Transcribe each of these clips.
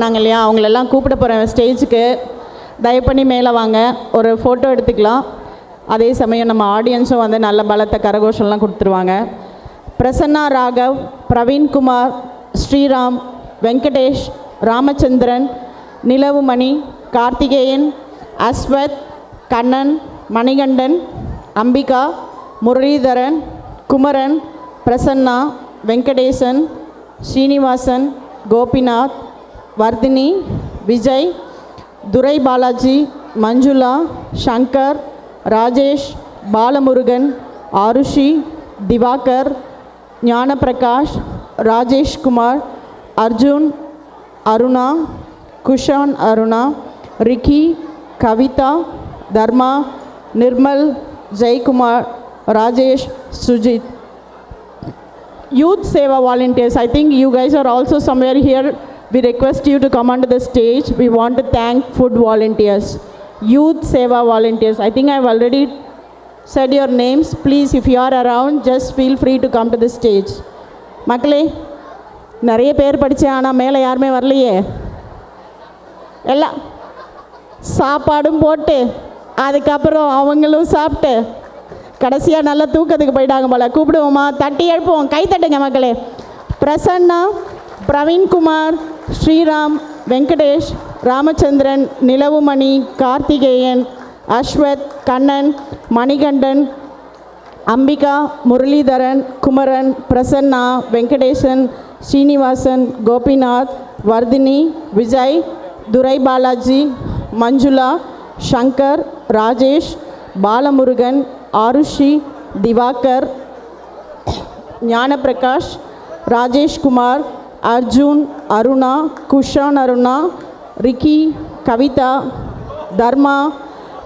பண்ணாங்க இல்லையா, அவங்களெல்லாம் கூப்பிட போகிறேன் ஸ்டேஜுக்கு. தயவு பண்ணி மேலே வாங்க, ஒரு ஃபோட்டோ எடுத்துக்கலாம். அதே சமயம் நம்ம ஆடியன்ஸும் வந்து நல்ல பலத்தை கரகோஷம்லாம் கொடுத்துருவாங்க. Prasanna Raghav, Praveenkumar, Sriram, Venkatesh, Ramachandran, Nilavumani, Karthikeyan, Ashwath, Kannan, Manikandan, Ambika, Muralidharan, Kumaran, Prasanna, Venkatesan, Srinivasan, Gopinath, Vardhini, Vijay, Durai Balaji, Manjula, Shankar, Rajesh, Balamurugan, Aarushi, Diwakar, Gnanaprakash, Rajeshkumar, Arjun, Aruna, Kushan Aruna, Ricky, Kavitha, Dharma, Nirmal, Jayakumar, Rajesh, Sujith. Youth Seva volunteers, I think you guys are also somewhere here. We request you to come onto the stage. We want to thank food volunteers. Youth Seva volunteers, I think I've already said your names. Please, if you are around, just feel free to come to the stage. மக்களே, நிறைய பேர் படித்தேன், ஆனால் மேலே யாருமே வரலையே. எல்லாம் சாப்பாடும் போட்டு அதுக்கப்புறம் அவங்களும் சாப்பிட்டு கடைசியாக நல்லா தூக்கத்துக்கு போயிட்டாங்க போல. கூப்பிடுவோமா? தட்டி எழுப்புவோம், கை தட்டுங்க மக்களே. பிரசன்னா, பிரவீன்குமார், ஸ்ரீராம், வெங்கடேஷ், ராமச்சந்திரன், நிலவுமணி, கார்த்திகேயன், அஸ்வத், கண்ணன், மணிகண்டன், அம்பிகா, முரளிதரன், குமரன், பிரசன்னா, வெங்கடேசன், ஸ்ரீனிவாசன், கோபிநாத், வர்தினி, விஜய், துரை பாலாஜி, மஞ்சுளா, சங்கர், ராஜேஷ், பாலமுருகன், ஆருஷி, திவாகர், ஞானப்பிரகாஷ், ராஜேஷ்குமார், அர்ஜுன், அருணா, குஷான் அருணா, ரிக்கி, கவிதா, தர்மா,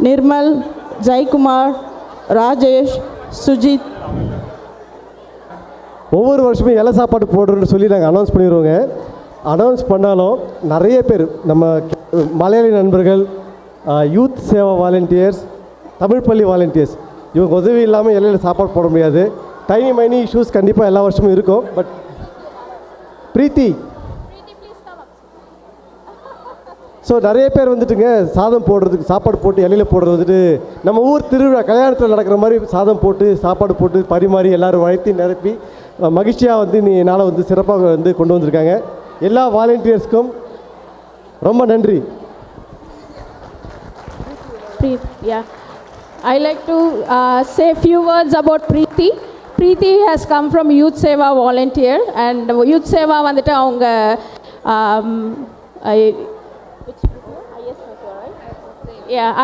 நிர்மல், ஜெயக்குமார், ராஜேஷ், சுஜித். ஒவ்வொரு வருஷமும் இலை சாப்பாடு போடுறோன்னு சொல்லி நாங்கள் அனௌன்ஸ் பண்ணிடுவோங்க. அனௌன்ஸ் பண்ணாலும் நிறைய பேர் நம்ம மலையாளி நண்பர்கள், யூத் சேவா வாலண்டியர்ஸ், தமிழ் பள்ளி வாலண்டியர்ஸ், இவங்க உதவி இல்லாமல் இலையில் சாப்பாடு போட முடியாது. டைனி மைனி இஷ்யூஸ் கண்டிப்பாக எல்லா வருஷமும் இருக்கும். பட் பிரீத்தி, ஸோ நிறைய பேர் வந்துட்டுங்க சாதம் போடுறதுக்கு, சாப்பாடு போட்டு இலையில் போடுறது வந்துட்டு நம்ம ஊர் திருவிழா கல்யாணத்தில் நடக்கிற மாதிரி சாதம் போட்டு சாப்பாடு போட்டு பரிமாறி எல்லோரும் வளர்த்தி நிரப்பி மகிழ்ச்சியாக வந்து என்னால் வந்து சிறப்பாக வந்து கொண்டு வந்திருக்காங்க. எல்லா வாலண்டியர்ஸ்க்கும் ரொம்ப நன்றி. Yeah, I like to say a few words about Preeti. Preeti has come from Youth Seva volunteer, and Youth Seva வந்துட்டு அவங்க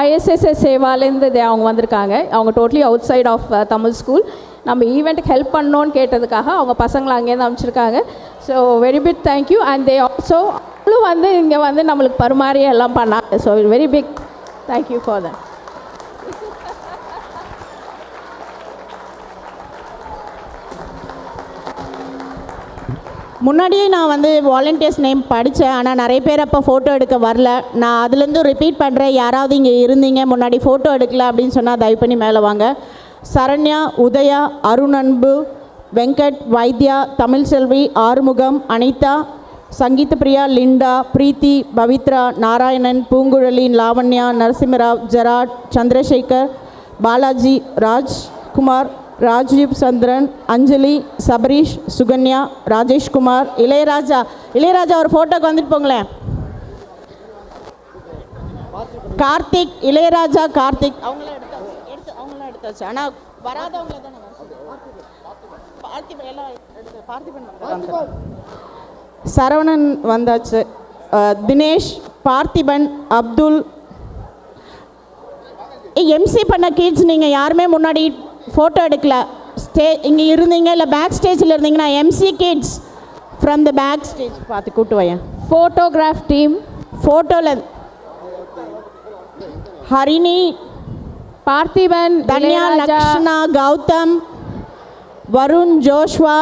ISSS சேவாலேருந்து அவங்க வந்திருக்காங்க. அவங்க totally outside of Tamil school. நம்ம ஈவெண்ட்டுக்கு ஹெல்ப் பண்ணோன்னு கேட்டதுக்காக அவங்க பசங்களை அங்கேருந்து அனுப்பிச்சிருக்காங்க. So very big thank you. And they also அவங்களும் வந்து இங்கே வந்து நம்மளுக்கு பரிமாறி எல்லாம் பண்ணாங்க. So very big thank you for that. முன்னாடியே நான் வந்து வாலண்டியர்ஸ் நேம் படித்தேன், ஆனால் நிறைய பேர் அப்போ ஃபோட்டோ எடுக்க வரல. நான் அதுலேருந்து ரிப்பீட் பண்ணுறேன். யாராவது இங்கே இருந்தீங்க முன்னாடி ஃபோட்டோ எடுக்கல அப்படின்னு சொன்னால் தயவு பண்ணி மேலே வாங்க. சரண்யா, உதயா, அருண் அன்பு, வெங்கட், வைத்யா, தமிழ்செல்வி, ஆறுமுகம், அனிதா, சங்கீத பிரியா, லிண்டா, பிரீத்தி, பவித்ரா, நாராயணன், பூங்குழலி, லாவண்யா, நரசிம்மராவ், ஜெராட், சந்திரசேகர், பாலாஜி, ராஜ்குமார், ராஜீவ் சந்திரன், அஞ்சலி, சபரீஷ், சுகன்யா, ராஜேஷ்குமார், இளையராஜா. இளையராஜா ஒரு ஃபோட்டோக்கு வந்துட்டு போங்களேன். கார்த்திக், இளையராஜா, கார்த்திக் அவங்களாம் எடுத்தாச்சு. ஆனால் வராதவங்கள தானே பார்த்திபன், சரவணன் வந்தாச்சு, தினேஷ், பார்த்திபன், அப்துல். எம்சி பண்ண கிட்ஸ் நீங்கள் யாருமே முன்னாடி ஃபோட்டோ எடுக்கல. இங்கே இருந்தீங்க இல்லை பேக் ஸ்டேஜில் இருந்தீங்கன்னா MC kids from the back stage பார்த்து கூட்டு வையன். ஃபோட்டோகிராஃப் டீம் ஃபோட்டோவில் ஹரிணி, பார்த்திபன், தன்யா, லக்ஷ்ணா, கௌதம், வருண், ஜோஷ்வா,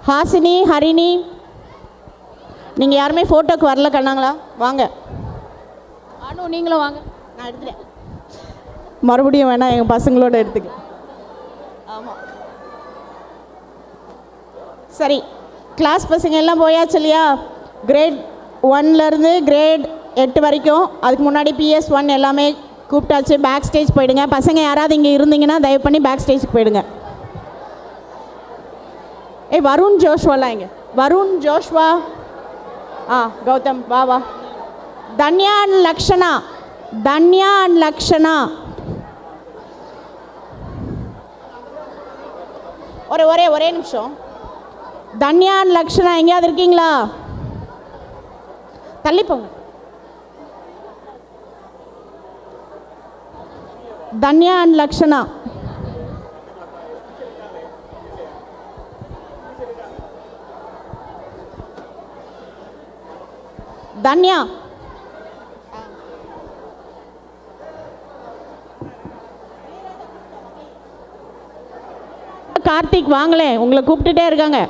ஹாசினி, ஹரிணி. நீங்கள் யாருமே ஃபோட்டோக்கு வரல கண்ணாங்களா? வாங்க. அனு நீங்களும் வாங்க. நான் எடுத்துட்டேன், மறுபடியும் வேணால் எங்கள் பசங்களோட எடுத்துக்க. ஆமாம் சரி, கிளாஸ் பசங்க எல்லாம் போயாச்சு இல்லையா? கிரேட் ஒன்லேருந்து கிரேட் 8 வரைக்கும், அதுக்கு முன்னாடி PS1 எல்லாமே கூப்பிட்டாச்சு. பேக் ஸ்டேஜ் போயிடுங்க. பசங்க யாராவது இங்கே இருந்தீங்கன்னா தயவு பண்ணி பேக் ஸ்டேஜுக்கு போயிடுங்க. வருண் ஜோஷ்வாலாம் இங்கே. வருண் ஜோஷ்வா, கௌதம் வா வா. Dhanya and Lakshana, Dhanya and Lakshana. ஒரே நிமிஷம். தன்யா அண்ட் லக்ஷனா எங்கேயாவது இருக்கீங்களா? தள்ளி போங்க. தன்யா அண்ட் லக்ஷனா. தன்யா கார்த்திக் வாங்களேன், உங்களை கூப்பிட்டுட்டே இருக்காங்க.